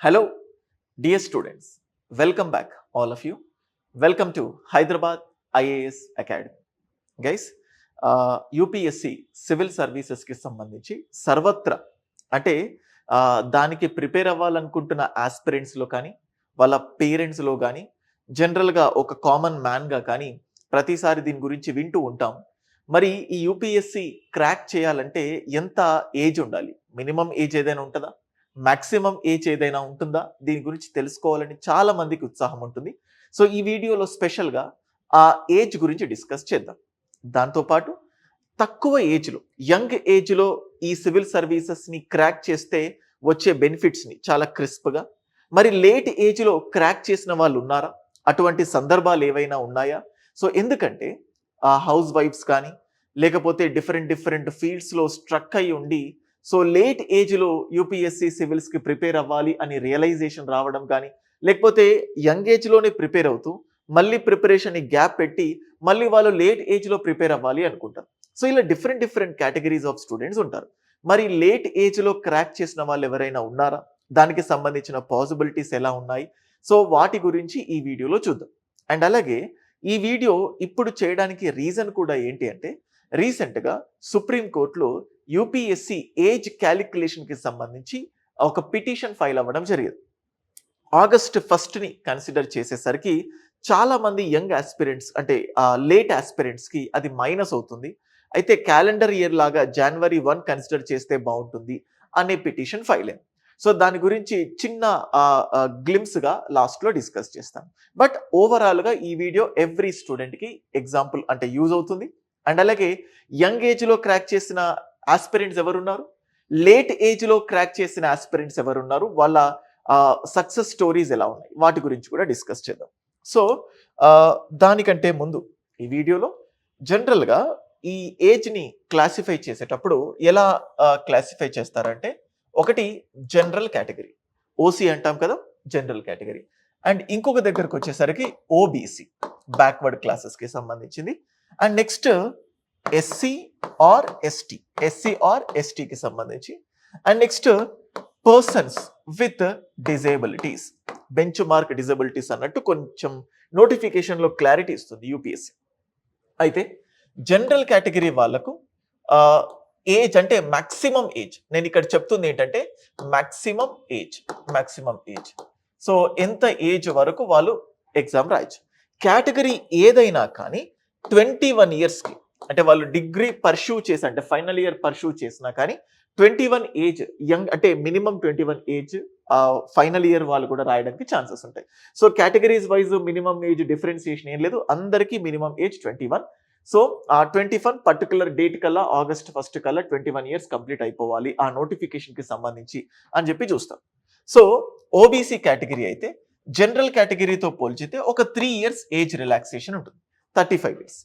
Hello, dear students. Welcome back, all of you. Welcome to Hyderabad IAS Academy. Guys, UPSC civil సర్వీసెస్కి సంబంధించి సర్వత్రా అంటే దానికి prepare అవ్వాలనుకుంటున్న ఆస్పిరెంట్స్లో కానీ వాళ్ళ పేరెంట్స్లో కానీ జనరల్గా ఒక కామన్ మ్యాన్గా కానీ ప్రతిసారి దీని గురించి వింటూ ఉంటాం. మరి ఈ యూపీఎస్సి క్రాక్ చేయాలంటే ఎంత ఏజ్ ఉండాలి? మినిమం ఏజ్ ఏదైనా ఉంటుందా? మాక్సిమం ఏజ్ ఏదైనా ఉంటుందా? దీని గురించి తెలుసుకోవాలని చాలా మందికి ఉత్సాహం ఉంటుంది. సో ఈ వీడియోలో స్పెషల్గా ఆ ఏజ్ గురించి డిస్కస్ చేద్దాం. దాంతోపాటు తక్కువ ఏజ్లో, యంగ్ ఏజ్లో ఈ సివిల్ సర్వీసెస్ని క్రాక్ చేస్తే వచ్చే బెనిఫిట్స్ని చాలా క్రిస్ప్గా, మరి లేట్ ఏజ్లో క్రాక్ చేసిన వాళ్ళు ఉన్నారా? అటువంటి సందర్భాలు ఏవైనా ఉన్నాయా? సో ఎందుకంటే హౌస్ వైఫ్స్ కానీ లేకపోతే డిఫరెంట్ ఫీల్డ్స్లో స్ట్రక్ అయి ఉండి సో లేట్ ఏజ్లో యూపీఎస్సి సివిల్స్కి ప్రిపేర్ అవ్వాలి అని రియలైజేషన్ రావడం కానీ, లేకపోతే యంగ్ ఏజ్లోనే ప్రిపేర్ అవుతూ మళ్ళీ ప్రిపరేషన్ని గ్యాప్ పెట్టి మళ్ళీ వాళ్ళు లేట్ ఏజ్లో ప్రిపేర్ అవ్వాలి అనుకుంటారు. సో ఇలా డిఫరెంట్ కేటగిరీస్ ఆఫ్ స్టూడెంట్స్ ఉంటారు. మరి లేట్ ఏజ్లో క్రాక్ చేసిన వాళ్ళు ఎవరైనా ఉన్నారా? దానికి సంబంధించిన పాసిబిలిటీస్ ఎలా ఉన్నాయి? సో వాటి గురించి ఈ వీడియోలో చూద్దాం. అండ్ అలాగే ఈ వీడియో ఇప్పుడు చేయడానికి రీజన్ కూడా ఏంటి అంటే, రీసెంట్గా సుప్రీంకోర్టులో యూపీఎస్సి ఏజ్ క్యాలిక్యులేషన్కి సంబంధించి ఒక పిటిషన్ ఫైల్ అవ్వడం జరిగింది. ఆగస్ట్ 1ని కన్సిడర్ చేసేసరికి చాలా మంది యంగ్ ఆస్పిరెంట్స్ అంటే లేట్ ఆస్పిరెంట్స్కి అది మైనస్ అవుతుంది. అయితే క్యాలెండర్ ఇయర్ లాగా January 1 కన్సిడర్ చేస్తే బాగుంటుంది అనే పిటిషన్ ఫైల్ అయింది. సో దాని గురించి చిన్న గ్లిమ్స్గా లాస్ట్లో డిస్కస్ చేస్తాను. బట్ ఓవరాల్గా ఈ వీడియో ఎవ్రీ స్టూడెంట్కి ఎగ్జాంపుల్ అంటే యూజ్ అవుతుంది. అండ్ అలాగే యంగ్ ఏజ్లో క్రాక్ చేసిన ఆస్పిరెంట్స్ ఎవరున్నారు, లేట్ ఏజ్లో క్రాక్ చేసిన ఆస్పిరెంట్స్ ఎవరున్నారు, వాళ్ళ సక్సెస్ స్టోరీస్ ఎలా ఉన్నాయి, వాటి గురించి కూడా డిస్కస్ చేద్దాం. సో దానికంటే ముందు ఈ వీడియోలో జనరల్గా ఈ ఏజ్ని క్లాసిఫై చేసేటప్పుడు ఎలా క్లాసిఫై చేస్తారంటే, ఒకటి జనరల్ కేటగిరీ, ఓసీ అంటాం కదా, జనరల్ కేటగిరీ. అండ్ ఇంకొక దగ్గరకు వచ్చేసరికి ఓబీసీ, బ్యాక్వర్డ్ క్లాసెస్కి సంబంధించింది. అండ్ నెక్స్ట్ ఎస్సీ ఆర్ ఎస్టీకి సంబంధించి. And next persons with disabilities, bench మార్క్ డిజబిలిటీస్ అన్నట్టు కొంచెం నోటిఫికేషన్లో క్లారిటీ ఇస్తుంది యూపీఎస్సీ. అయితే జనరల్ కేటగిరీ వాళ్ళకు ఏజ్ అంటే మ్యాక్సిమం ఏజ్, నేను ఇక్కడ చెప్తుంది ఏంటంటే మ్యాక్సిమం ఏజ్. సో ఎంత ఏజ్ వరకు వాళ్ళు ఎగ్జామ్ రాయొచ్చు. కేటగిరీ ఏదైనా కానీ 21 ఇయర్స్కి, అంటే వాళ్ళు డిగ్రీ పర్ష్యూ చేసి అంటే ఫైనల్ ఇయర్ పర్ష్యూ చేసినా కానీ 21 ఏజ్ యంగ్ అంటే మినిమం 21 ఏజ్ ఫైనల్ ఇయర్ వాళ్ళు కూడా రాయడానికి ఛాన్సెస్ ఉంటాయి. So categories wise minimum age differentiation ఏం లేదు, అందరికీ మినిమం ఏజ్ 21. సో ఆ 21 పర్టికులర్ డేట్ కల్లా August 1 కల్లా 21 ఇయర్స్ కంప్లీట్ అయిపోవాలి ఆ నోటిఫికేషన్కి సంబంధించి అని చెప్పి చూస్తాం. సో ఓబీసీ కేటగిరీ అయితే జనరల్ కేటగిరీతో పోల్చితే ఒక 3 ఇయర్స్ ఏజ్ రిలాక్సేషన్ ఉంటుంది, 35 ఇయర్స్.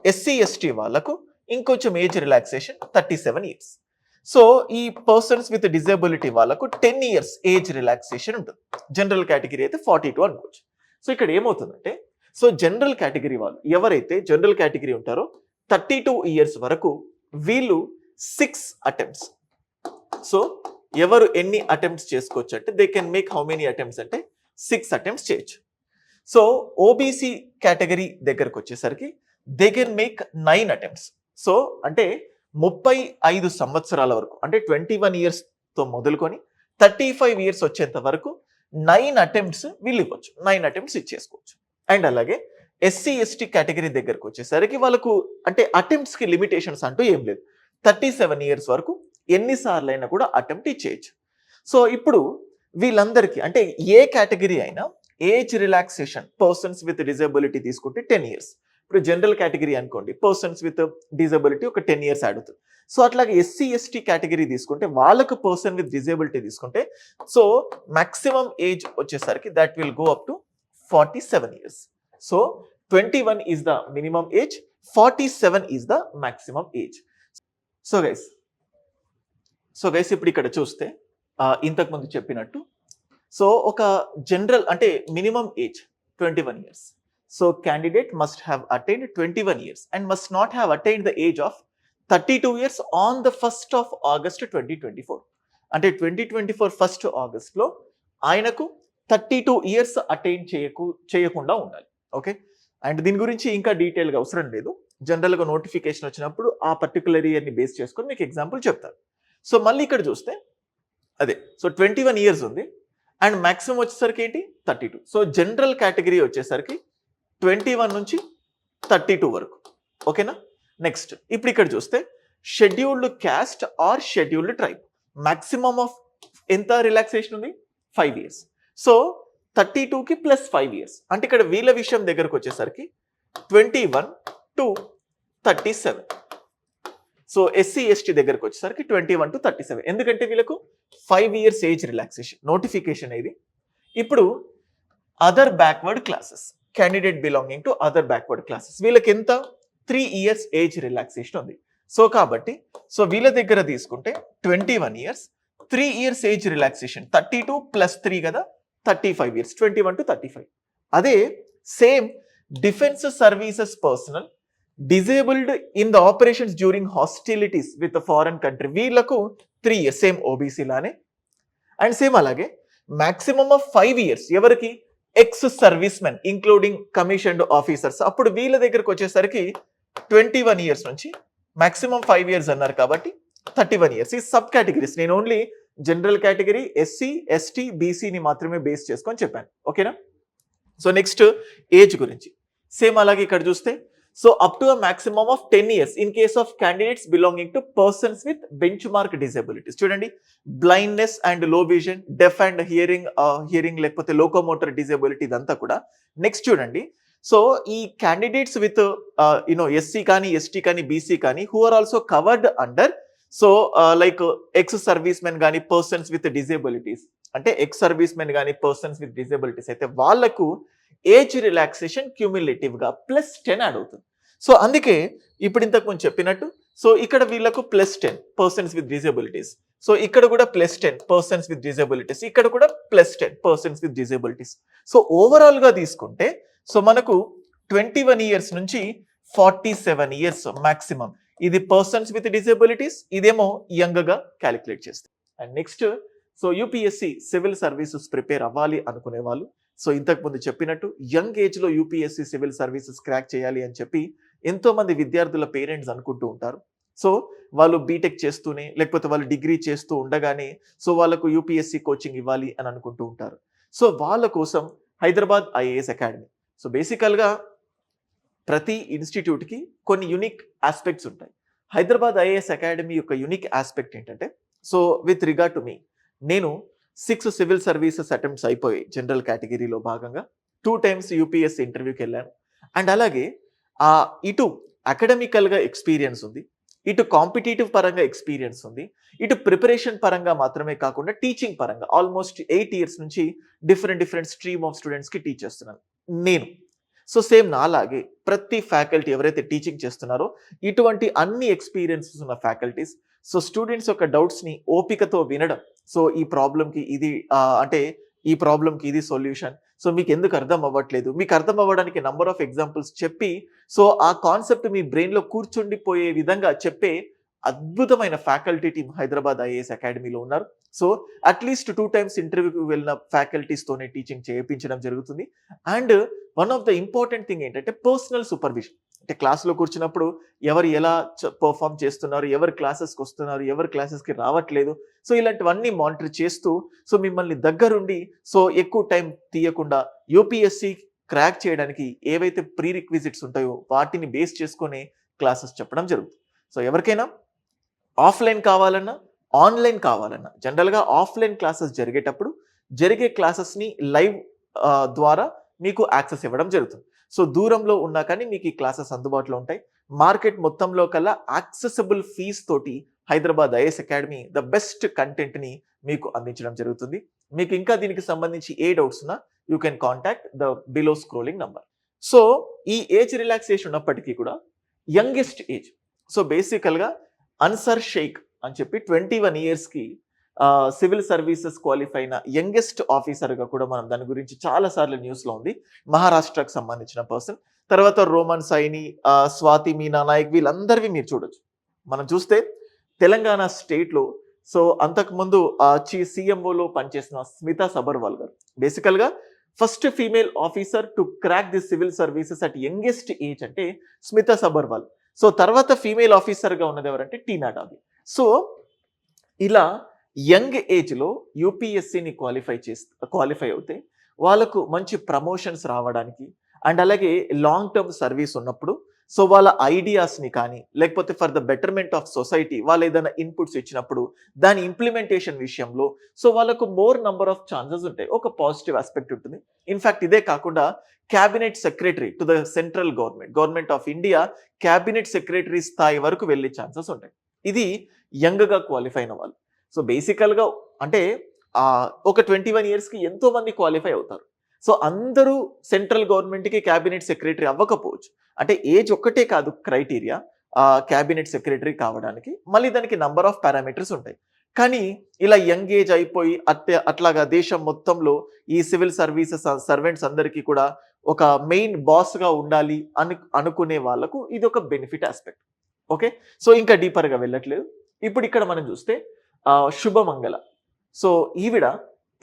ఎస్సీ ఎస్టీ వాళ్ళకు ఇంకొంచెం ఏజ్ రిలాక్సేషన్ 37 ఇయర్స్. సో ఈ పర్సన్స్ విత్ డిజబిలిటీ వాళ్ళకు 10 ఇయర్స్ ఏజ్ రిలాక్సేషన్ ఉంటుంది. జనరల్ కేటగిరీ అయితే 42 అనుకోవచ్చు. సో ఇక్కడ ఏమవుతుందంటే, సో జనరల్ కేటగిరీ వాళ్ళు ఎవరైతే జనరల్ కేటగిరీ ఉంటారో 32 ఇయర్స్ వరకు వీళ్ళు 6 అటెంప్ట్స్. సో ఎవరు ఎన్ని అటెంప్ట్స్ చేసుకోవచ్చు అంటే, they can make how many attempts అంటే 6 అటెంప్ట్స్ చేయొచ్చు. సో ఓబీసీ కేటగిరీ దగ్గరకు వచ్చేసరికి they can make 9 attempts. So అంటే 35 సంవత్సరాల వరకు, అంటే 21 ఇయర్స్తో మొదలుకొని 35 ఇయర్స్ వచ్చేంత వరకు 9 అటెంప్ట్స్ వీళ్ళు ఇవ్వచ్చు, 9 అటెంప్ట్స్ ఇచ్చేసుకోవచ్చు. అండ్ అలాగే ఎస్సీ ఎస్టీ కేటగిరీ దగ్గరకు వచ్చేసరికి వాళ్ళకు అంటే అటెంప్ట్స్కి లిమిటేషన్స్ అంటూ ఏం లేదు, 37 ఇయర్స్ వరకు ఎన్నిసార్లు అయినా కూడా అటెంప్ట్ ఇచ్చేయచ్చు. సో ఇప్పుడు వీళ్ళందరికీ అంటే ఏ కేటగిరీ అయినా age relaxation persons with disability తీసుకుంటే 10 ఇయర్స్. ఇప్పుడు జనరల్ కేటగిరీ అనుకోండి, పర్సన్స్ విత్ డిజబిలిటీ ఒక 10 ఇయర్స్ అడుగుతుంది. సో అట్లాగే ఎస్సీ ఎస్టీ కేటగిరీ తీసుకుంటే వాళ్ళకు పర్సన్ విత్ డిజబిలిటీ తీసుకుంటే సో మాక్సిమం ఏజ్ వచ్చేసరికి that will go up to 47 years. So 21 is the minimum age, 47 is the maximum age. So guys ఇప్పుడు ఇక్కడ చూస్తే ఇంతకుముందు చెప్పినట్టు సో ఒక జనరల్ అంటే minimum age 21 years. So candidate must have attained 21 years and must not have attained the age of 32 years on the 1st of August 2024. అంటే 2024 1st Augustలో ఆయనకు 32 years attain చేయకుండా ఉండాలి. ఓకే. అండ్ దీని గురించి ఇంకా డీటెయిల్గా అవసరం లేదు. జనరల్గా నోటిఫికేషన్ వచ్చినప్పుడు ఆ పర్టికులర్ ఇయర్ని బేస్ చేసుకొని మీకు ఎగ్జాంపుల్ చెప్తారు. సో మళ్ళీ ఇక్కడ చూస్తే అదే, సో 21 ఇయర్స్ ఉంది అండ్ మాక్సిమం వచ్చేసరికి ఏంటి 32. సో జనరల్ కేటగిరీ వచ్చేసరికి 21 నుంచి 32 వరకు. ఓకేనా. నెక్స్ట్ ఇప్పుడు ఇక్కడ చూస్తే scheduled caste or scheduled tribe, maximum of ఎంత రిలాక్సేషన్ ఉంది 5 ఇయర్స్. సో 32కి ప్లస్ 5 ఇయర్స్ అంటే ఇక్కడ వీళ్ళ విషయం దగ్గరకు వచ్చేసరికి 21 టు 37. సో ఎస్సీ ఎస్టీ దగ్గరకు వచ్చేసరికి 21 టు 37, ఎందుకంటే వీళ్ళకు 5 ఇయర్స్ ఏజ్ రిలాక్సేషన్. నోటిఫికేషన్ ఇది. ఇప్పుడు other backward classes, candidate belonging to other backward classes, వీళ్ళకి ఎంత 3 ఇయర్స్ ఏజ్ రిలాక్సేషన్ ఉంది. సో కాబట్టి సో వీళ్ళ దగ్గర తీసుకుంటే 21 years 3 years age relaxation, 32 plus 3 కదా 35 ఇయర్స్, 21 టు 35. అదే same defence services personnel disabled in the operations during hostilities with foreign country, వీళ్ళకు 3 ఇయర్స్ సేమ్ ఓబీసీ లానే. అండ్ సేమ్ అలాగే మాక్సిమం ఆఫ్ 5 ఇయర్స్ ఎవరికి, ex service men including commissioned officers, అప్పుడు వీళ్ళ దగ్గరకు వచ్చేసరికి 21 ఇయర్స్ నుంచి మాక్సిమం 5 ఇయర్స్ అన్నారు కాబట్టి 31 ఇయర్స్. ఈ సబ్ కేటగిరీస్ నేను only general category SC ST బీసీని మాత్రమే బేస్ చేసుకొని చెప్పాను. ఓకేనా. సో నెక్స్ట్ ఏజ్ గురించి సేమ్ అలాగే ఇక్కడ చూస్తే so up to a maximum of 10 years in case of candidates belonging to persons with benchmark మార్క్ డిజబిలిటీస్. చూడండి, blindness and low vision, deaf and hearing లేకపోతే లోకోమోటర్ డిజబిలిటీ ఇదంతా కూడా. నెక్స్ట్ చూడండి, సో ఈ క్యాండిడేట్స్ విత్ ఎస్సీ కానీ ఎస్టీ కానీ బీసీ కానీ who are also covered under so like ex servicemen కానీ పర్సన్స్ విత్ డిజబిలిటీస్, అంటే ఎక్స్ సర్వీస్ మెన్ కానీ పర్సన్స్ విత్ డిజబిలిటీస్ అయితే వాళ్ళకు ఏజ్ రిలాక్సేషన్ క్యూములేటివ్ గా +10 యాడ్ అవుతుంది. సో అందుకే ఇప్పుడు ఇంతకు ముందు చెప్పినట్టు సో ఇక్కడ వీళ్ళకు +10 పర్సన్స్ విత్ డిజబిలిటీస్, సో ఇక్కడ కూడా +10 పర్సన్స్ విత్ డిజబిలిటీస్, ఇక్కడ కూడా +10 persons with disabilities. So overall గా తీసుకుంటే సో మనకు 21 ఇయర్స్ నుంచి 47 ఇయర్స్ మాక్సిమం ఇది పర్సన్స్ విత్ డిజబిలిటీస్, ఇదేమో యంగ్ గా క్యాలిక్యులేట్ చేస్తాం. And next so UPSC civil services prepare అవ్వాలి అనుకునే వాళ్ళు సో ఇంతకు ముందు చెప్పినట్టు యంగ్ ఏజ్ లో యూపీఎస్సి సివిల్ సర్వీసెస్ క్రాక్ చేయాలి అని చెప్పి ఎంతో మంది విద్యార్థుల పేరెంట్స్ అనుకుంటూ ఉంటారు. సో వాళ్ళు బీటెక్ చేస్తూనే లేకపోతే వాళ్ళు డిగ్రీ చేస్తూ ఉండగానే సో వాళ్ళకు యూపీఎస్సి కోచింగ్ ఇవ్వాలి అని అనుకుంటూ ఉంటారు. సో వాళ్ళ కోసం హైదరాబాద్ ఐఏఎస్ అకాడమీ. సో బేసికల్గా ప్రతి ఇన్స్టిట్యూట్కి కొన్ని యూనిక్ ఆస్పెక్ట్స్ ఉంటాయి. హైదరాబాద్ ఐఏఎస్ అకాడమీ యొక్క యూనిక్ ఆస్పెక్ట్ ఏంటంటే so with regard to me, నేను 6 సివిల్ సర్వీసెస్ అటెంప్ట్స్ అయిపోయి జనరల్ కేటగిరీలో భాగంగా 2 టైమ్స్ యూపీఎస్సీ ఇంటర్వ్యూకి వెళ్ళాను. అండ్ అలాగే ఇటు అకాడమికల్గా ఎక్స్పీరియన్స్ ఉంది, ఇటు కాంపిటేటివ్ పరంగా ఎక్స్పీరియన్స్ ఉంది, ఇటు ప్రిపరేషన్ పరంగా మాత్రమే కాకుండా టీచింగ్ పరంగా ఆల్మోస్ట్ 8 ఇయర్స్ నుంచి డిఫరెంట్ స్ట్రీమ్ ఆఫ్ స్టూడెంట్స్కి టీచ్ చేస్తున్నాను నేను. సో సేమ్ నాలాగే ప్రతి ఫ్యాకల్టీ ఎవరైతే టీచింగ్ చేస్తున్నారో ఇటువంటి అన్ని ఎక్స్పీరియన్సెస్ ఉన్న ఫ్యాకల్టీస్ సో స్టూడెంట్స్ యొక్క డౌట్స్ని ఓపికతో వినడం, సో ఈ ప్రాబ్లంకి ఇది అంటే ఈ ప్రాబ్లంకి ఇది సొల్యూషన్, సో మీకు ఎందుకు అర్థం అవ్వట్లేదు, మీకు అర్థం అవ్వడానికి నంబర్ ఆఫ్ ఎగ్జాంపుల్స్ చెప్పి సో ఆ కాన్సెప్ట్ మీ బ్రెయిన్లో కూర్చుండిపోయే విధంగా చెప్పే అద్భుతమైన ఫ్యాకల్టీ టీమ్ హైదరాబాద్ ఐఏఎస్ అకాడమీలో ఉన్నారు. సో అట్లీస్ట్ 2 టైమ్స్ ఇంటర్వ్యూకి వెళ్ళిన ఫ్యాకల్టీస్తోనే టీచింగ్ చేయించడం జరుగుతుంది. And one of the important thing ఏంటంటే పర్సనల్ సూపర్విజన్, అంటే క్లాస్లో కూర్చున్నప్పుడు ఎవరు ఎలా పర్ఫామ్ చేస్తున్నారు, ఎవరు క్లాసెస్కి వస్తున్నారు, ఎవరు క్లాసెస్కి రావట్లేదు, సో ఇలాంటివన్నీ మానిటర్ చేస్తూ సో మిమ్మల్ని దగ్గరుండి సో ఎక్కువ టైం తీయకుండా యూపీఎస్సీ క్రాక్ చేయడానికి ఏవైతే ప్రీ రిక్విజిట్స్ ఉంటాయో వాటిని బేస్ చేసుకొని క్లాసెస్ చెప్పడం జరుగుతుంది. సో ఎవరికైనా ఆఫ్లైన్ కావాలన్నా ఆన్లైన్ కావాలన్నా జనరల్గా ఆఫ్లైన్ క్లాసెస్ జరిగేటప్పుడు జరిగే క్లాసెస్ని లైవ్ ద్వారా మీకు యాక్సెస్ ఇవ్వడం జరుగుతుంది. సో దూరంలో ఉన్నా కానీ మీకు ఈ క్లాసెస్ అందుబాటులో ఉంటాయి. మార్కెట్ మొత్తంలో కల్లా యాక్సెసిబుల్ ఫీజ్ తోటి Hyderabad IAS academy the best కంటెంట్ని మీకు అందించడం జరుగుతుంది. మీకు ఇంకా దీనికి సంబంధించి ఏ డౌట్స్ ఉన్నా you can contact the below scrolling number. So ఈ ఏజ్ రిలాక్సేషన్ ఉన్నప్పటికీ కూడా యంగెస్ట్ ఏజ్ సో బేసికల్గా అన్సర్ షేక్ అని చెప్పి 21 ఇయర్స్కి సివిల్ సర్వీసెస్ క్వాలిఫై అయిన యంగెస్ట్ ఆఫీసర్గా కూడా మనం దాని గురించి చాలాసార్లు న్యూస్లో ఉంది. మహారాష్ట్రకు సంబంధించిన పర్సన్. తర్వాత రోమన్ సైని, స్వాతి మీనా నాయక్ వీళ్ళందరివి మీరు చూడొచ్చు. మనం చూస్తే తెలంగాణ స్టేట్లో సో అంతకుముందు సీఎంఓలో పనిచేసిన స్మితా సబర్వాల్ గారు. బేసికల్గా first female officer to crack the civil services at youngest age అంటే స్మితా సబర్వాల్. సో తర్వాత ఫీమేల్ ఆఫీసర్గా ఉన్నది ఎవరంటే టీనా డాబీ. సో ఇలా యంగ్ ఏజ్లో యూపీఎస్సీని క్వాలిఫై అవుతే వాళ్ళకు మంచి ప్రమోషన్స్ రావడానికి అండ్ అలాగే లాంగ్ టర్మ్ సర్వీస్ ఉన్నప్పుడు సో వాళ్ళ ఐడియాస్ని కానీ లేకపోతే for the betterment of society వాళ్ళు ఏదైనా ఇన్పుట్స్ ఇచ్చినప్పుడు దాని ఇంప్లిమెంటేషన్ విషయంలో సో వాళ్ళకు మోర్ నంబర్ ఆఫ్ ఛాన్సెస్ ఉంటాయి. ఒక పాజిటివ్ ఆస్పెక్ట్ ఉంటుంది. ఇన్ఫ్యాక్ట్ ఇదే కాకుండా cabinet secretary to the central government of India cabinet secretary స్థాయి వరకు వెళ్ళే ఛాన్సెస్ ఉంటాయి. ఇది యంగ్గా క్వాలిఫై అయిన వాళ్ళు. సో బేసికల్గా అంటే ఒక 21 ఇయర్స్కి ఎంతో మంది క్వాలిఫై అవుతారు. సో అందరూ సెంట్రల్ గవర్నమెంట్కి క్యాబినెట్ సెక్రటరీ అవ్వకపోవచ్చు. అంటే ఏజ్ ఒక్కటే కాదు క్రైటీరియా క్యాబినెట్ సెక్రటరీ కావడానికి. మళ్ళీ దానికి నంబర్ ఆఫ్ పారామీటర్స్ ఉంటాయి. కానీ ఇలా యంగ్ ఏజ్ అయిపోయి అట్లాగా దేశం మొత్తంలో ఈ సివిల్ సర్వీసెస్ సర్వెంట్స్ అందరికీ కూడా ఒక మెయిన్ బాస్గా ఉండాలి అనుకునే వాళ్ళకు ఇది ఒక బెనిఫిట్ ఆస్పెక్ట్. ఓకే, సో ఇంకా డీపర్గా వెళ్ళట్లేదు. ఇప్పుడు ఇక్కడ మనం చూస్తే శుభమంగళ. సో ఈవిడ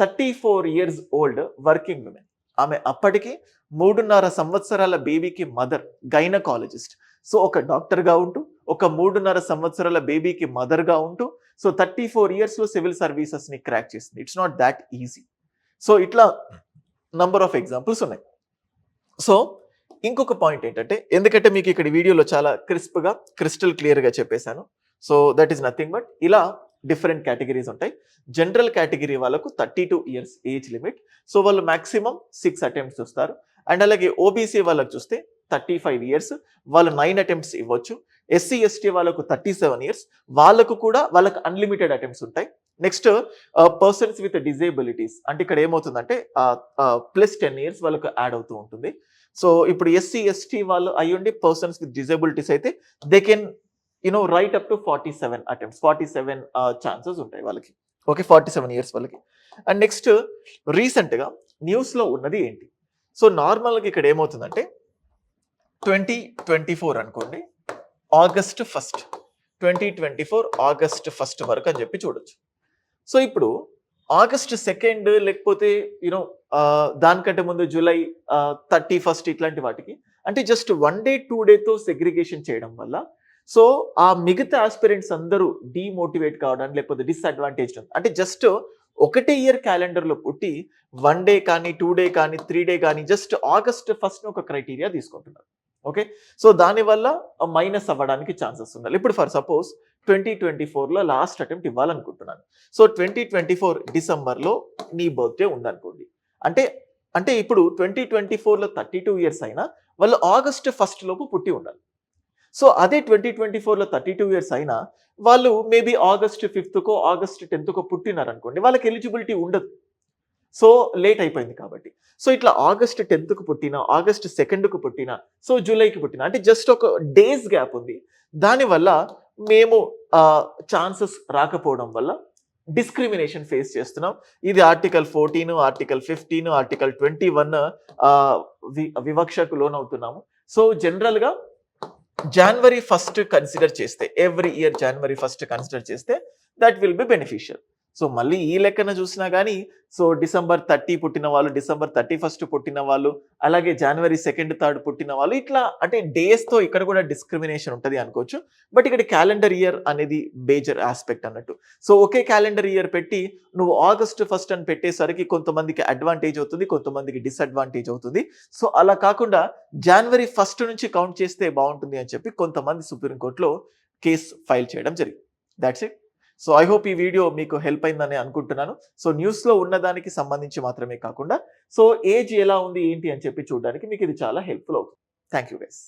34 ఇయర్స్ ఓల్డ్ వర్కింగ్ విమెన్. ఆమె అప్పటికి 3.5 సంవత్సరాల బేబీకి మదర్, గైనకాలజిస్ట్. సో ఒక డాక్టర్గా ఉంటూ ఒక 3.5 సంవత్సరాల బేబీకి మదర్గా ఉంటూ సో 34 ఇయర్స్లో సివిల్ సర్వీసెస్ని క్రాక్ చేసింది. It's not that easy. So ఇట్లా నంబర్ ఆఫ్ ఎగ్జాంపుల్స్ ఉన్నాయి. సో ఇంకొక పాయింట్ ఏంటంటే, ఎందుకంటే మీకు ఇక్కడ వీడియోలో చాలా క్రిస్టల్ క్లియర్గా చెప్పేశాను. So that is nothing but ఇలా డిఫరెంట్ కేటగిరీస్ ఉంటాయి. జనరల్ కేటగిరీ వాళ్ళకు 32 ఇయర్స్ ఏజ్ లిమిట్. సో వాళ్ళు మాక్సిమం 6 అటెంప్ట్స్ చూస్తారు. అండ్ అలాగే ఓబీసీ వాళ్ళకి చూస్తే 35 ఇయర్స్, వాళ్ళు 9 అటెంప్ట్స్ ఇవ్వచ్చు. ఎస్సీ ఎస్టీ వాళ్ళకు 37 ఇయర్స్, వాళ్ళకు అన్లిమిటెడ్ అటెంప్ట్స్ ఉంటాయి. నెక్స్ట్ పర్సన్స్ విత్ డిజేబిలిటీస్ అంటే ఇక్కడ ఏమవుతుందంటే ప్లస్ 10 ఇయర్స్ వాళ్ళకు యాడ్ అవుతూ ఉంటుంది. సో ఇప్పుడు ఎస్సీ ఎస్టీ వాళ్ళు అయ్యుండి పర్సన్స్ విత్ డిజేబిలిటీస్ అయితే they can write up to 47 attempts, 47 chances ఉంటాయి వాళ్ళకి. ఓకే, 47 ఇయర్స్ వాళ్ళకి. అండ్ నెక్స్ట్ రీసెంట్గా న్యూస్లో ఉన్నది ఏంటి? సో నార్మల్గా ఇక్కడ ఏమవుతుందంటే 2024 అనుకోండి, ఆగస్ట్ 1, 2024 ఆగస్ట్ 1 వరకు అని చెప్పి చూడొచ్చు. సో ఇప్పుడు ఆగస్ట్ 2 లేకపోతే దానికంటే ముందు జూలై 31 ఇట్లాంటి వాటికి అంటే జస్ట్ 1 డే 2 డేతో సెగ్రిగేషన్ చేయడం వల్ల సో ఆ మిగతా ఆస్పిరెంట్స్ అందరూ డిమోటివేట్ కావడానికి లేకపోతే డిస్అడ్వాంటేజ్ అంటే జస్ట్ ఒకటే ఇయర్ క్యాలెండర్లో పుట్టి 1 డే కానీ 2 డే కానీ 3 డే కానీ జస్ట్ ఆగస్ట్ 1 ఒక క్రైటీరియా తీసుకుంటున్నారు. ఓకే, సో దానివల్ల మైనస్ అవ్వడానికి ఛాన్సెస్ ఉండాలి. ఇప్పుడు ఫర్ సపోజ్ 2024లో లాస్ట్ అటెంప్ట్ ఇవ్వాలనుకుంటున్నాను. సో 2024 డిసెంబర్లో నీ బర్త్డే ఉందనుకోండి. అంటే ఇప్పుడు 2024లో 32 ఇయర్స్ అయినా వాళ్ళు ఆగస్ట్ 1 లోపు పుట్టి ఉండాలి. సో అదే 2024లో 32 ఇయర్స్ అయినా వాళ్ళు మేబీ ఆగస్ట్ 5కో ఆగస్ట్ 10కో పుట్టినారనుకోండి, వాళ్ళకి ఎలిజిబిలిటీ ఉండదు. సో లేట్ అయిపోయింది కాబట్టి. సో ఇట్లా ఆగస్ట్ 10కు పుట్టినా, ఆగస్ట్ 2కు పుట్టినా, సో జూలైకి పుట్టినా అంటే జస్ట్ ఒక డేస్ గ్యాప్ ఉంది. దానివల్ల మేము ఛాన్సెస్ రాకపోవడం వల్ల డిస్క్రిమినేషన్ ఫేస్ చేస్తున్నాం. ఇది ఆర్టికల్ 14, ఆర్టికల్ 15, ఆర్టికల్ 21 వివక్షకు లోనవుతున్నాము. సో జనరల్గా January 1 కన్సిడర్ చేస్తే, ఎవ్రీ ఇయర్ January 1 కన్సిడర్ చేస్తే that will be beneficial. So మళ్ళీ ఈ లెక్కన చూసినా కానీ సో December 30 పుట్టిన వాళ్ళు, December 31 పుట్టిన వాళ్ళు, అలాగే January 2, 3 పుట్టిన వాళ్ళు, ఇట్లా అంటే డేస్తో ఇక్కడ కూడా డిస్క్రిమినేషన్ ఉంటుంది అనుకోవచ్చు. బట్ ఇక్కడ క్యాలెండర్ ఇయర్ అనేది మేజర్ ఆస్పెక్ట్ అన్నట్టు. సో ఒకే క్యాలెండర్ ఇయర్ పెట్టి నువ్వు ఆగస్ట్ 1 అని పెట్టేసరికి కొంతమందికి అడ్వాంటేజ్ అవుతుంది, కొంతమందికి డిసడ్వాంటేజ్ అవుతుంది. సో అలా కాకుండా January 1 నుంచి కౌంట్ చేస్తే బాగుంటుంది అని చెప్పి కొంతమంది సుప్రీంకోర్టులో కేసు ఫైల్ చేయడం జరిగింది. That's it. So I hope ఈ వీడియో మీకు హెల్ప్ అయిందని అనుకుంటున్నాను. సో న్యూస్లో ఉన్నదానికి సంబంధించి మాత్రమే కాకుండా సో ఏజ్ ఎలా ఉంది ఏంటి అని చెప్పి చూడడానికి మీకు ఇది చాలా హెల్ప్ఫుల్ అవుతుంది. Thank you guys.